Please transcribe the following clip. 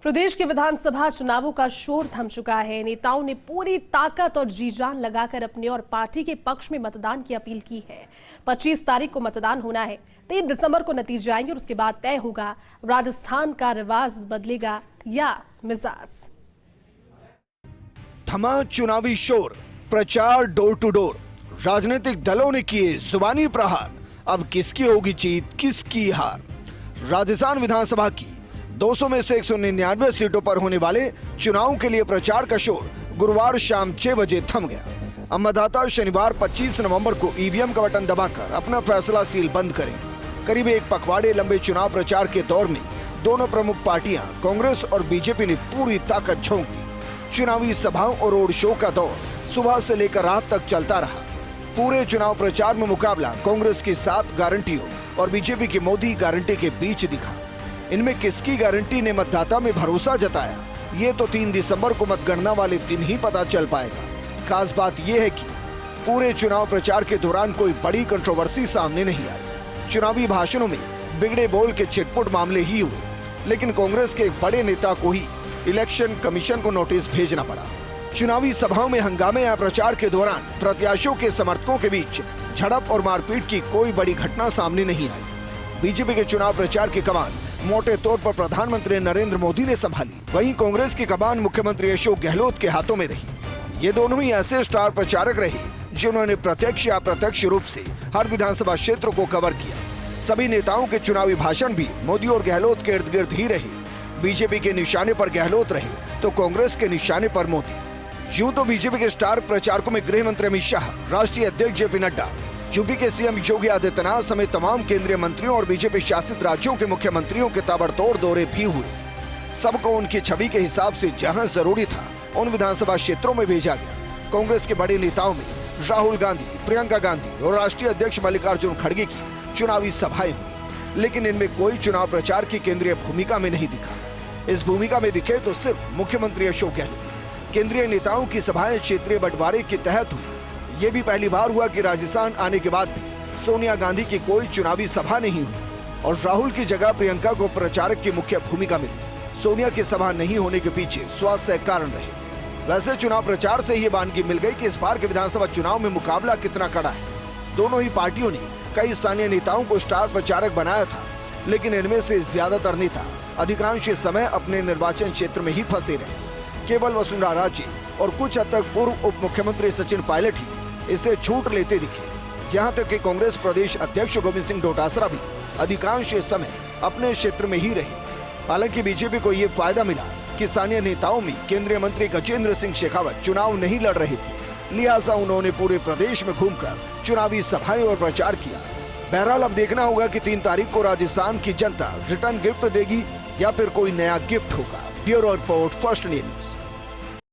प्रदेश के विधानसभा चुनावों का शोर थम चुका है। नेताओं ने पूरी ताकत और जी जान लगाकर अपने और पार्टी के पक्ष में मतदान की अपील की है। 25 तारीख को मतदान होना है। 3 दिसंबर को नतीजे आएंगे और उसके बाद तय होगा राजस्थान का रिवाज बदलेगा या मिजाज। थमा चुनावी शोर, प्रचार डोर टू डोर, राजनीतिक दलों ने किए जुबानी प्रहार। अब किसकी होगी जीत, किसकी हार। राजस्थान विधानसभा की 200 में से 199 सीटों पर होने वाले चुनाव के लिए प्रचार का शोर गुरुवार शाम 6 बजे थम गया। अब मतदाता शनिवार 25 नवंबर को ईवीएम का बटन दबाकर अपना फैसला सील बंद करेंगे। करीब एक पखवाड़े लंबे चुनाव प्रचार के दौर में दोनों प्रमुख पार्टियां कांग्रेस और बीजेपी ने पूरी ताकत झोंक दी। चुनावी सभाओं और रोड शो का दौर सुबह से लेकर रात तक चलता रहा। पूरे चुनाव प्रचार में मुकाबला कांग्रेस की 7 गारंटियों और बीजेपी की मोदी गारंटी के बीच दिखा। इनमें किसकी गारंटी ने मतदाता में भरोसा जताया, ये तो 3 दिसंबर को मतगणना वाले दिन ही पता चल पाएगा। खास बात यह है कि पूरे चुनाव प्रचार के दौरान कोई बड़ी कंट्रोवर्सी सामने नहीं आई। चुनावी भाषणों में बिगड़े बोल के छिटपुट मामले ही हुए, लेकिन कांग्रेस के एक बड़े नेता को ही इलेक्शन कमीशन को नोटिस भेजना पड़ा। चुनावी सभाओं में हंगामे या प्रचार के दौरान प्रत्याशियों के समर्थकों के बीच झड़प और मारपीट की कोई बड़ी घटना सामने नहीं आई। बीजेपी के चुनाव प्रचार की कमान मोटे तौर पर प्रधानमंत्री नरेंद्र मोदी ने संभाली, वहीं कांग्रेस की कमान मुख्यमंत्री अशोक गहलोत के हाथों में रही। ये दोनों ही ऐसे स्टार प्रचारक रहे जिन्होंने प्रत्यक्ष या अप्रत्यक्ष रूप से हर विधानसभा क्षेत्र को कवर किया। सभी नेताओं के चुनावी भाषण भी मोदी और गहलोत के इर्द गिर्द ही रहे। बीजेपी के निशाने पर गहलोत रहे तो कांग्रेस के निशाने पर मोदी। यूं तो बीजेपी के स्टार प्रचारकों में गृह मंत्री अमित शाह, राष्ट्रीय अध्यक्ष जेपी नड्डा, यूपी के सीएम योगी आदित्यनाथ समेत तमाम केंद्रीय मंत्रियों और बीजेपी शासित राज्यों के मुख्यमंत्रियों के ताबड़तोड़ दौरे भी हुए। सबको उनकी छवि के हिसाब से जहां जरूरी था उन विधानसभा क्षेत्रों में भेजा गया। कांग्रेस के बड़े नेताओं में राहुल गांधी, प्रियंका गांधी और राष्ट्रीय अध्यक्ष मल्लिकार्जुन खड़गे की चुनावी सभाएं हुई, लेकिन इनमें कोई चुनाव प्रचार की केंद्रीय भूमिका में नहीं दिखा। इस भूमिका में दिखे तो सिर्फ मुख्यमंत्री अशोक गहलोत। केंद्रीय नेताओं की सभाएं क्षेत्रीय बंटवारे के तहत हुई। ये भी पहली बार हुआ कि राजस्थान आने के बाद भी सोनिया गांधी की कोई चुनावी सभा नहीं हुई और राहुल की जगह प्रियंका को प्रचारक की मुख्य भूमिका मिली। सोनिया की सभा नहीं होने के पीछे स्वास्थ्य कारण रहे। वैसे चुनाव प्रचार से ये वानगी मिल गई कि इस बार के विधानसभा चुनाव में मुकाबला कितना कड़ा है। दोनों ही पार्टियों ने कई स्थानीय नेताओं को स्टार प्रचारक बनाया था, लेकिन इनमें से ज्यादातर नेता अधिकांश समय अपने निर्वाचन क्षेत्र में ही फंसे रहे। केवल वसुंधरा राजे और कुछ हद तक पूर्व उप मुख्यमंत्री सचिन पायलट ही इससे छूट लेते दिखे। यहाँ तक कि कांग्रेस प्रदेश अध्यक्ष गोविंद सिंह डोटासरा भी अधिकांश समय अपने क्षेत्र में ही रहे। हालांकि बीजेपी को ये फायदा मिला कि स्थानीय नेताओं में केंद्रीय मंत्री गजेंद्र सिंह शेखावत चुनाव नहीं लड़ रहे थे, लिहाजा उन्होंने पूरे प्रदेश में घूमकर चुनावी सभाएं और प्रचार किया। बहरहाल अब देखना होगा कि 3 तारीख को राजस्थान की जनता रिटर्न गिफ्ट देगी या फिर कोई नया गिफ्ट होगा। Bureau report, first news.